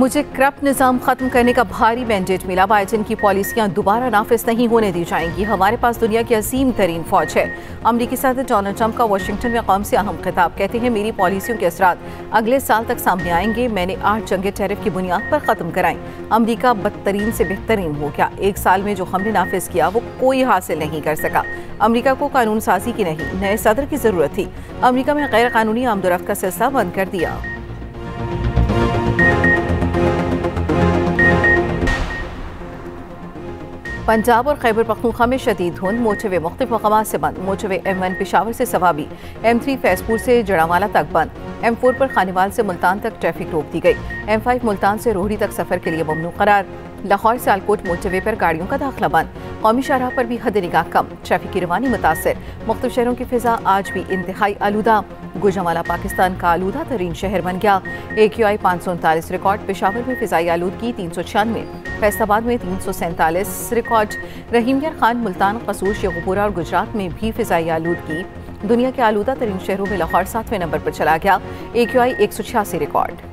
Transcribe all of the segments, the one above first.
मुझे करप्ट निज़ाम ख़त्म करने का भारी मैंडेट मिला। बाइडेन की पॉलिसियाँ दोबारा नाफिज नहीं होने दी जाएंगी। हमारे पास दुनिया की अजीम तरीन फौज है। अमरीकी सदर डोनाल्ड ट्रंप का वाशिंगटन में कौम से अहम खिताब। कहते हैं मेरी पॉलिसियों के असरात अगले साल तक सामने आएंगे। मैंने 8 जंगें टैरिफ की बुनियाद पर ख़त्म कराई। अमरीका बदतरीन से बेहतरीन हो गया। 1 साल में जो हमने नाफिज किया वो कोई हासिल नहीं कर सका। अमरीका को कानून साजी की नहीं, नए सदर की ज़रूरत थी। अमरीका में गैर कानूनी आमदोरफ्त का सिलसिला बंद कर दिया। पंजाब और खैबर पख्तूनख्वा में शदीद धुंध। मोटरवे मुख्तलिफ मकामात से बंद। मोटरवे M1 पेशावर से सवाबी, M3 फैजपुर से जड़ावाला तक बंद। M4 पर खानेवाल से मुल्तान तक ट्रैफिक रोक दी गई। M5 मुल्तान से रोहड़ी तक सफर के लिए ममनू करार। लाहौर से आलकोट मोटरवे पर गाड़ियों का दाखिला बंद। कौमी शाहराह पर भी हद निगाह कम। ट्रैफिक की रवानी मुतासर। मुख्तलिफ शहरों की फिजा आज भी इंतहाई आलूदा। गुजरावाला पाकिस्तान का आलूदा तरीन शहर बन गया। AQI 539 record. पेशावर में फिजाई आलूदगी 396, फैसलाबाद में 347 रिकॉर्ड। रहीमयार खान, मुल्तान, कसूर, शेखुपुरा और गुजरात में भी फिजाई आलूदगी। दुनिया के आलूदा तरीन शहरों में लाहौर 7वें नंबर पर चला गया। AQI 186 record.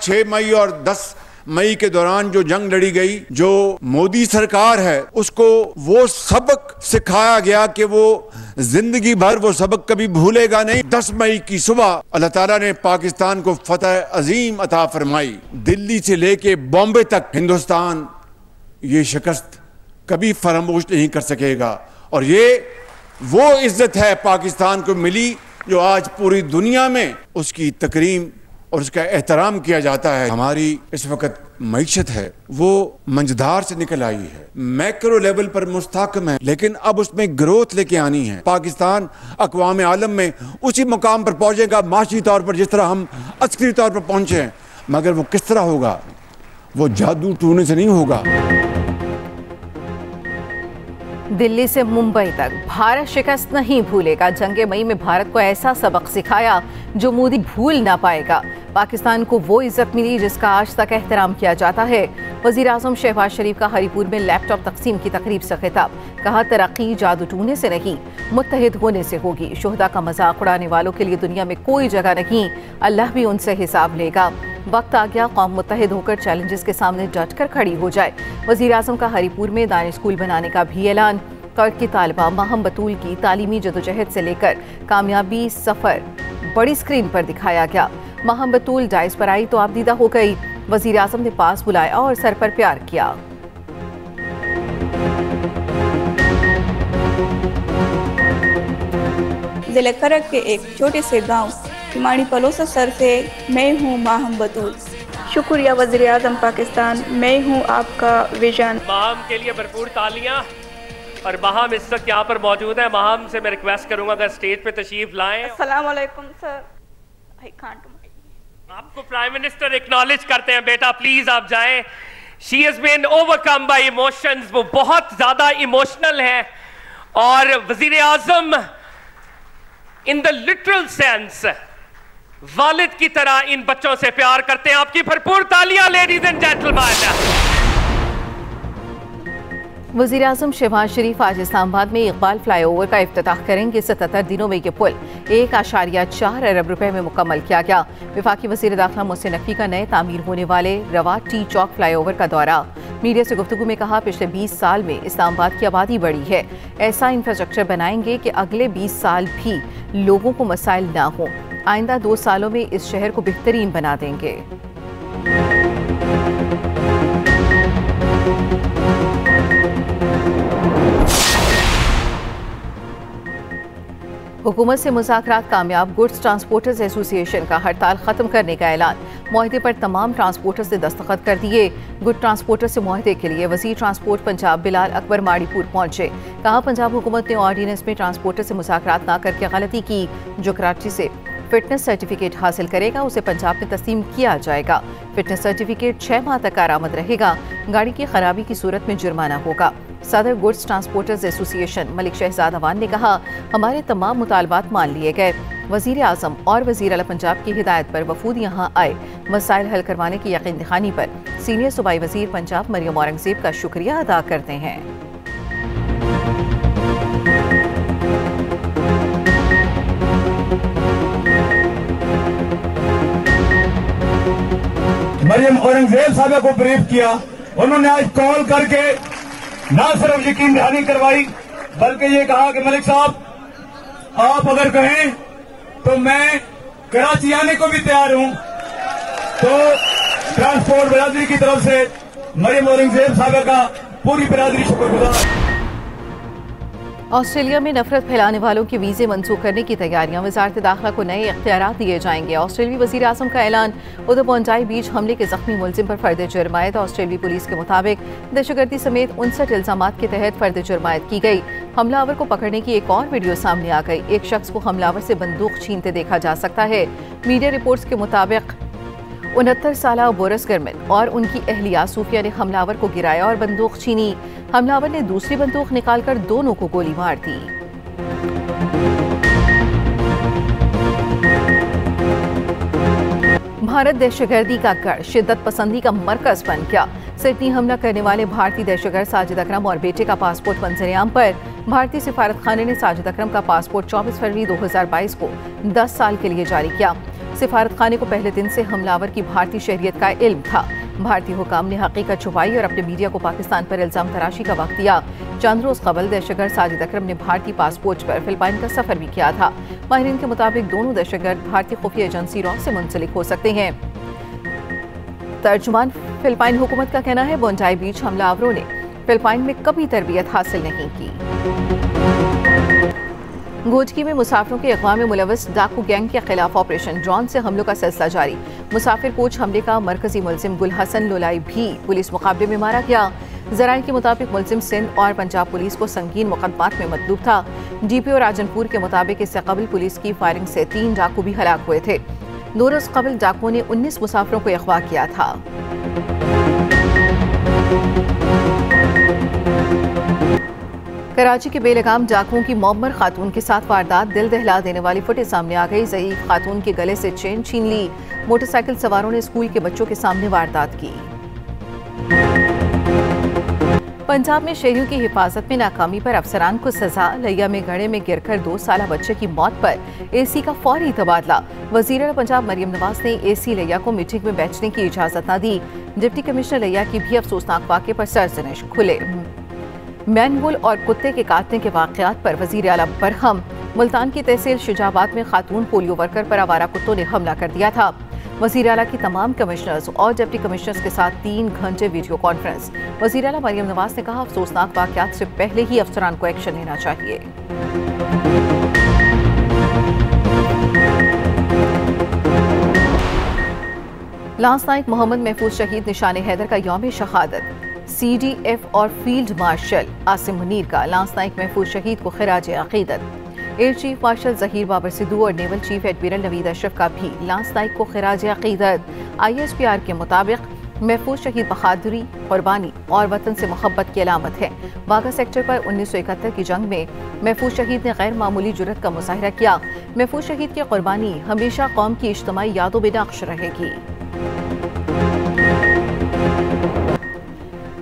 6 मई और 10 मई के दौरान जो जंग लड़ी गई, जो मोदी सरकार है उसको वो सबक सिखाया गया कि वो जिंदगी भर वो सबक कभी भूलेगा नहीं। 10 मई की सुबह अल्लाह ताला ने पाकिस्तान को फतह अजीम अता फरमाई। दिल्ली से लेके बॉम्बे तक हिंदुस्तान ये शिकस्त कभी फरामोश नहीं कर सकेगा। और ये वो इज्जत है पाकिस्तान को मिली जो आज पूरी दुनिया में उसकी तकरीम और उसका एहतराम किया जाता है। हमारी इस वक्त मईशत है वो मंझधार से निकल आई है, मैक्रो लेवल पर मुस्तहकम है, लेकिन अब उसमें ग्रोथ लेके आनी है। पाकिस्तान अक़वाम आलम में उसी मुकाम पर पहुंचेगा माशी तौर पर जिस तरह हम अस्करी तौर पर पहुंचे हैं, मगर वो किस तरह होगा? वो जादू टूने से नहीं होगा। दिल्ली से मुंबई तक भारत शिकस्त नहीं भूलेगा। जंगे मई में भारत को ऐसा सबक सिखाया जो मोदी भूल ना पाएगा। पाकिस्तान को वो इज्जत मिली जिसका आज तक एहतराम किया जाता है। वज़ीर आज़म शहबाज शरीफ का हरीपुर में लैपटॉप तकसीम की तकरीब से खिताब। कहा तरक्की जादू टूने से नहीं, मुत्तहिद होने से होगी। शुहदा का मजाक उड़ाने वालों के लिए दुनिया में कोई जगह नहीं। अल्लाह भी उनसे हिसाब लेगा। वक्त आ गया कौम मुत्तहिद होकर चैलेंजेस के सामने डट कर खड़ी हो जाए। वज़ीर आज़म का हरीपुर में दानी स्कूल बनाने का भी ऐलान। कर्द की तालिबा माहम बतूल की तालीमी जदोजहद से लेकर कामयाबी सफ़र बड़ी स्क्रीन पर दिखाया गया। माहम बतूल डाइस पर आई तो आबदीदा हो गई। वज़ीर आज़म ने पास बुलाया और सर पर प्यार किया। जिले करक के एक छोटे से गांव हिमानी पलोसा सर से मैं हूं माहम बतूल। शुक्रिया वज़ीर आज़म पाकिस्तान, मैं हूं आपका विजन। माहम के लिए भरपूर तालियां। और माहम इस वक्त यहाँ पर मौजूद है। माहम से मैं रिक्वेस्ट करूंगा अगर स्टेज पे तशरीफ लाएं। अस्सलाम वालेकुम सर। I can't. आपको प्राइम मिनिस्टर एक्नॉलेज करते हैं। बेटा प्लीज आप जाएं। She has been overcome by emotions. वो बहुत ज्यादा इमोशनल है और वजीर आजम इन द लिटरल सेंस वालिद की तरह इन बच्चों से प्यार करते हैं। आपकी भरपूर तालियां लेडीज एंड जेंटलमैन। वज़ीर आज़म शहबाज शरीफ आज इस्लामाबाद में इकबाल फ्लाईओवर का इफ्तिताह करेंगे। 77 दिनों में ये पुल 1.4 अरब रुपए में मुकम्मल किया गया। वफाकी वज़ीर दाखिला मोहसिन नकवी का नए तामीर होने वाले रवा टी चौक फ्लाईओवर का दौरा। मीडिया से गुफ्तगू में कहा पिछले 20 साल में इस्लामाबाद की आबादी बढ़ी है। ऐसा इंफ्रास्ट्रक्चर बनाएंगे कि अगले 20 साल भी लोगों को मसाइल ना हो। आइंदा 2 सालों में इस शहर को बेहतरीन बना देंगे। हुकूमत से मुज़ाकरात कामयाब। गुड्स ट्रांसपोर्टर्स एसोसिएशन का हड़ताल ख़त्म करने का ऐलान। मुआहदे पर तमाम ट्रांसपोर्टर्स ने दस्तखत कर दिए। गुड ट्रांसपोर्टर से मुआहदे के लिए वज़ीर ट्रांसपोर्ट पंजाब बिलाल अकबर माड़ीपुर पहुंचे। कहा पंजाब हुकूमत ने ऑर्डिनेंस में ट्रांसपोर्टर से मुज़ाकरात ना करके गलती की। जो कराची से फिटनेस सर्टिफिकेट हासिल करेगा उसे पंजाब में तस्लीम किया जाएगा। फिटनेस सर्टिफिकेट 6 माह तक कारामद रहेगा। गाड़ी की खराबी की सूरत में जुर्माना होगा। सदर goods transporters association Malik Shahzad Awan ने कहा हमारे तमाम मुतालबात मान लिए गए। वज़ीर आज़म और वज़ीर आला पंजाब की हिदायत पर वफूद यहाँ आए। मसाइल हल करवाने की यकीन दिखानी पर सीनियर सूबाई वज़ीर पंजाब मरियम औरंगज़ेब का शुक्रिया अदा करते हैं। मरियम औरंगजेब साहब को ब्रीफ किया। उन्होंने आज कॉल करके ना सिर्फ यकीन दहानी करवाई बल्कि ये कहा कि मलिक साहब आप अगर कहें तो मैं कराची आने को भी तैयार हूं। तो ट्रांसपोर्ट बिरादरी की तरफ से मरियम औरंगजेब साहब का पूरी बिरादरी शुक्रगुजार। ऑस्ट्रेलिया में नफरत फैलाने वालों के वीजे मंसूख करने की तैयारियां। वजारत दाखिला को नए इख्तियारात दिए जाएंगे। ऑस्ट्रेलियाई वजीर आजम का ऐलान। उधर बोंजाई बीच हमले के जख्मी मुलजिम पर फर्द जुर्मायत। ऑस्ट्रेलियाई पुलिस के मुताबिक दहशतगर्दी समेत 59 इल्जामात के तहत फर्द जुर्मायत की गई। हमलावर को पकड़ने की एक और वीडियो सामने आ गई। एक शख्स को हमलावर से बंदूक छीनते देखा जा सकता है। मीडिया रिपोर्ट्स के मुताबिक 69 साला बोरस गर्मिन और उनकी अहलिया सूफिया ने हमलावर को गिराया और बंदूक छीनी। हमलावर ने दूसरी बंदूक निकालकर दोनों को गोली मार दी। भारत दहशतगर्दी का गढ़, शिद्दत पसंदी का मरकज बन गया। सिडनी हमला करने वाले भारतीय दहशतगर्द साजिद अकरम और बेटे का पासपोर्ट मंजरेआम पर भारतीय सिफारत खाने ने साजिद अकरम का पासपोर्ट 24 फरवरी 2022 को 10 साल के लिए जारी किया। सिफारत खाने को पहले दिन से हमलावर की भारतीय शहरियत का इल्म था। भारतीय हुकाम ने हकीकत छुपाई और अपने मीडिया को पाकिस्तान पर इल्जाम तराशी का वक्त दिया। चंद रोज कबल दहशतगर्द साजिद अकरम ने भारतीय पासपोर्ट पर फिलिपाइन का सफर भी किया था। माहिरीन के मुताबिक दोनों दहशतगर्द भारतीय खुफिया एजेंसी रॉ से मुंसलिक हो सकते हैं। तर्जुमान फिलिपाइन हुकूमत का कहना है बोंजाई बीच हमलावरों ने फिलिपाइन में कभी तरबियत हासिल नहीं की। गोजकी में मुसाफिरों के अगवा में मुलविस डाकू गैंग के खिलाफ ऑपरेशन। ड्रोन से हमलों का सिलसिला जारी। मुसाफिर कोच हमले का मरकजी मुलजिम गुल हसन लोलाई भी पुलिस मुकाबले में मारा गया। जराये के मुताबिक मुलजिम सिंध और पंजाब पुलिस को संगीन मुकदमात में मतलूब था। DPO राजनपुर के मुताबिक इससे कबल पुलिस की फायरिंग से 3 डाकू भी हलाक हुए थे। 2 रोज कबल डाकुओं ने 19 मुसाफिरों को अगवा किया था। कराची के बेलगाम डाकुओं की मोहम्मद खातून के साथ वारदात। दिल दहला देने वाली फुटेज सामने आ गई। ज़ईफ खातून के गले से चेन छीन ली। मोटरसाइकिल सवारों ने स्कूल के बच्चों के सामने वारदात की। पंजाब में शहरियों की हिफाजत में नाकामी पर अफसरान को सजा। लिया में गड्ढे में गिरकर 2 साला बच्चे की मौत पर AC का फौरी तबादला। वज़ीर आला पंजाब मरियम नवाज ने AC लिया को मीटिंग में बैठने की इजाजत न दी। डिप्टी कमिश्नर लिया की भी अफसोसनाक वाक़े पर सरजनिश। खुले मैनबुल और कुत्ते के काटने के वाक़यात पर वज़ीर आला बरहम। मुल्तान की तहसील शुजाबाद में खातून पोलियो वर्कर पर आवारा कुत्तों ने हमला कर दिया था। वज़ीर आला की तमाम कमिश्नर्स और डिप्टी कमिश्नर्स के साथ 3 घंटे वीडियो कॉन्फ्रेंस। वज़ीर आला मरियम नवाज ने कहा अफसोसनाक वाक़यात से पहले ही अफसरान को एक्शन लेना चाहिए। लांस नाइक मोहम्मद महफूज शहीद निशान हैदर का यौम शहादत। CDF और फील्ड मार्शल आसिम मुनीर का लांस नाइक महफूज शहीद को खिराज अकीदत। Air chief marshal Zaheer Babar Sidhu और naval chief admiral Naveed Ashraf का भी लांस नाइक को खिराज अकीदत। ISPR के मुताबिक महफूज शहीद बहादुरी, कुर्बानी और वतन से मोहब्बत की अलामत है। वाघा सेक्टर पर 1971 की जंग में महफूज शहीद ने गैर मामूली जुर्रत का मुजाहिरा किया। महफूज शहीद की कुर्बानी हमेशा कौम की इज्तिमाई यादों में नक्श रहेगी।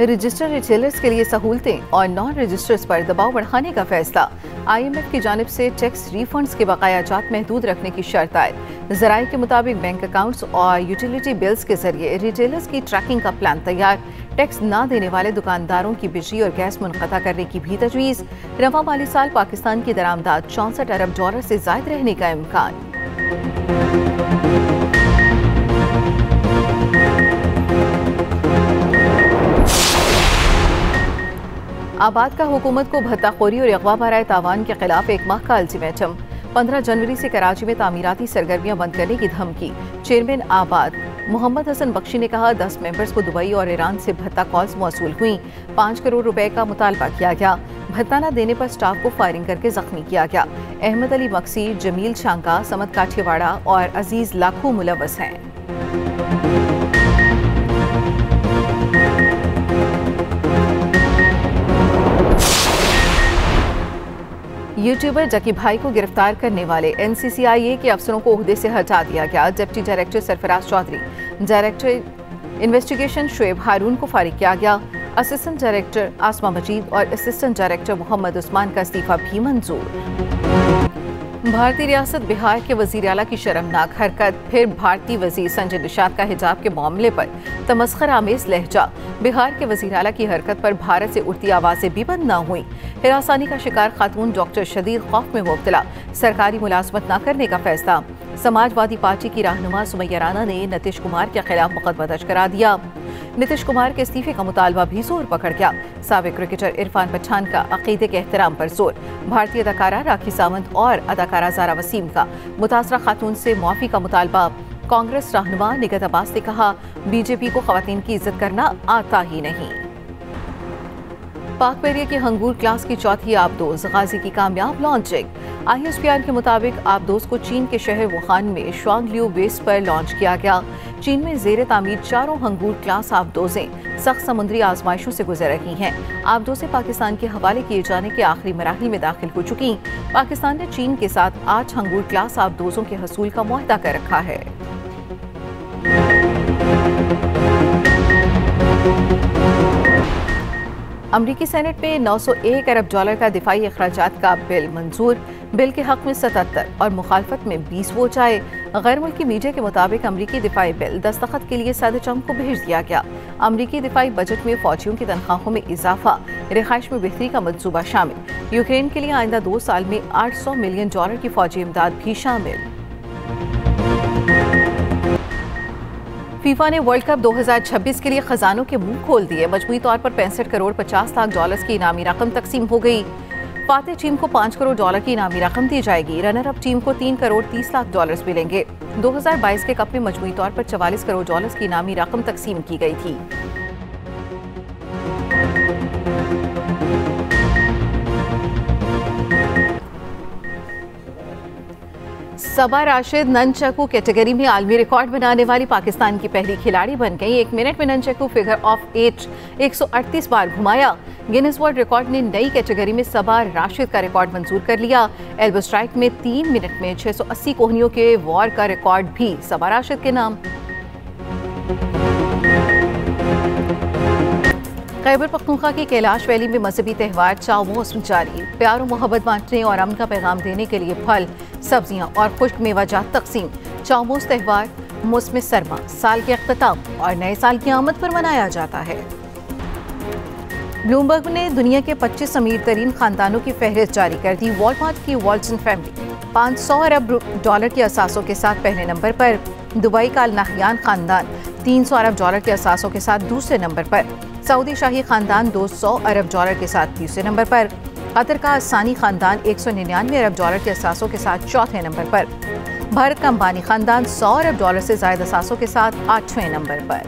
रजिस्टर रिटेलर्स के लिए सहूलतें और नॉन रजिस्टर्स पर दबाव बढ़ाने का फैसला। IMF की जानिब से टैक्स रिफंड्स के बकायाजात महदूद रखने की शर्त आयद। ज़राए के मुताबिक बैंक अकाउंट्स और यूटिलिटी बिल्स के जरिए रिटेलर्स की ट्रैकिंग का प्लान तैयार। टैक्स ना देने वाले दुकानदारों की बिजली और गैस मुनक़ता करने की भी तजवीज़। रवा माली साल पाकिस्तान की दरामदाद $64 अरब से ज़ायद रहने का इम्कान। आबाद का हुकूमत को भत्ताखोरी और अगवा बराए तावान के खिलाफ 1 माह का अल्टीमेटम। 15 जनवरी से कराची में तामीराती सरगर्मियां बंद करने की धमकी। चेयरमैन आबाद मोहम्मद हसन बख्शी ने कहा 10 मेंबर्स को दुबई और ईरान से भत्ता कॉल्स मौसूल हुई। 5 करोड़ रुपए का मुतालबा किया गया। भत्ता न देने पर स्टाफ को फायरिंग करके जख्मी किया गया। अहमद अली मक्सी, जमील शांका, समद काठियावाड़ा और अजीज लाखों मुलव्वस हैं। यूट्यूबर जकी भाई को गिरफ्तार करने वाले NCCIA के अफसरों को ओहदे से हटा दिया गया। Deputy director Sarfaraz Chaudhry, director investigation Shoaib Haroon को फारिग किया गया। असिस्टेंट डायरेक्टर आसमा मजीद और असिस्टेंट डायरेक्टर मोहम्मद उस्मान का इस्तीफा भी मंजूर। भारतीय रियासत बिहार के वजीर आला की शर्मनाक हरकत, फिर भारतीय वजीर संजय निषाद का हिजाब के मामले पर तमस्खर आमेज लहजा। बिहार के वजीर आला की हरकत पर भारत से उठती आवाजें भी बंद न हुई। हिरासानी का शिकार खातून डॉक्टर शदीद खौफ में मुब्तला, सरकारी मुलाजमत न करने का फैसला। समाजवादी पार्टी की रहनुमा सुमैया राणा ने नीतीश कुमार के खिलाफ मुकदमा दर्ज करा दिया। नीतीश कुमार के इस्तीफे का मुतालबा भी जोर पकड़ गया। साबिक क्रिकेटर इरफान पठान का अकीदे के एहतराम पर जोर। भारतीय अदाकारा राखी सावंत और अदाकारा ज़ारा वसीम का मुतासरा खातून से मुआफ़ी का मुतालबा। कांग्रेस रहनुमा निगहत अब्बास ने कहा, बीजेपी को खवातीन की इज्जत करना आता ही नहीं। पाक बहरिया की हंगूर क्लास की चौथी आबदोज गाजी की कामयाब लॉन्चिंग। ISPR के मुताबिक आबदोज को चीन के शहर वुहान में शुआंगलियू बेस पर लॉन्च किया गया। चीन में जेर तामीर चारों हंगूर क्लास आबदोजें सख्त समुद्री आजमाइशों से गुजर रही हैं। आबदोजें पाकिस्तान के हवाले किए जाने के आखिरी मराहिल में दाखिल हो चुकी। पाकिस्तान ने चीन के साथ 8 हंगूर क्लास आबदोजों के हसूल का मुआहदा कर रखा है। अमरीकी सेनेट में $901 अरब का दिफाई अखराजात का बिल मंजूर। बिल के हक में 77 और मुखालफत में 20 वोट आए। गैर मुल्की मीडिया के मुताबिक अमरीकी दिफाई बिल दस्तखत के लिए सदर ट्रंप को भेज दिया गया। अमरीकी दिफाई बजट में फौजियों की तनख्वाहों में इजाफा, रिहाइश में बेहतरी का मंसूबा शामिल। यूक्रेन के लिए आइंदा 2 साल में $800 मिलियन की फौजी इमदाद भी शामिल। फीफा ने वर्ल्ड कप 2026 के लिए खजानों के मुंह खोल दिए। मजमूई तौर पर $65 करोड़ 50 लाख की इनामी रकम तकसीम हो गई। फातेह टीम को $5 करोड़ की इनामी रकम दी जाएगी। रनर अप टीम को $3 करोड़ 30 लाख मिलेंगे। 2022 के कप में मजमूई तौर पर $44 करोड़ की इनामी रकम तकसीम की गई थी। सबा राशिद ननचकू कैटेगरी में आलमी रिकॉर्ड बनाने वाली पाकिस्तान की पहली खिलाड़ी बन गई। 1 मिनट में ननचकू फिगर ऑफ 8 138 बार घुमाया। गिनीज वर्ल्ड रिकॉर्ड ने नई कैटेगरी में सबा राशिद का रिकॉर्ड मंजूर कर लिया। एल्बो स्ट्राइक में 3 मिनट में 680 कोहनियों के वॉर का रिकॉर्ड भी सबा राशिद के नाम। खैबर पख्तूनख्वा की कैलाश वैली में मजहबी त्यौहार चाओमोस जारी। प्यार और मोहब्बत बांटने और अमन का पैगाम देने के लिए फल, सब्जियां और खुश्क मेवाजात तकसीम। चाओमोस त्यौहार मौसम सरमा, साल के अख्ताम और नए साल की आमद पर मनाया जाता है। ब्लूमबर्ग ने दुनिया के 25 अमीर तरीन खानदानों की फहरिस्त जारी कर दी। वॉलमार्ट की वॉल्टन फैमिली $500 अरब के असासों के साथ पहले नंबर पर। दुबई का अल नाहयान खानदान $300 अरब के असासों के साथ दूसरे नंबर पर। सऊदी शाही खानदान $200 अरब के साथ तीसरे नंबर पर। कतर का असानी खानदान $199 अरब के असासों के साथ चौथे नंबर पर। भारत का अंबानी खानदान $100 अरब से ज्यादा असासों के साथ 8वें नंबर पर।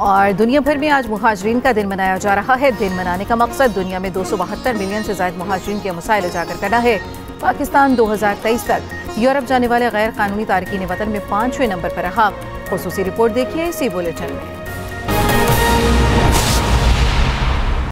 और दुनिया भर में आज मुहाजिरीन का दिन मनाया जा रहा है। दिन मनाने का मकसद दुनिया में 272 मिलियन से ज्यादा मुहाजिरीन के मसाइल उजागर करना है। पाकिस्तान 2023 तक यूरोप जाने वाले गैर कानूनी तारकीन वतन में 5वें नंबर पर रहा। खुसूसी रिपोर्ट देखिए इसी बुलेटिन में।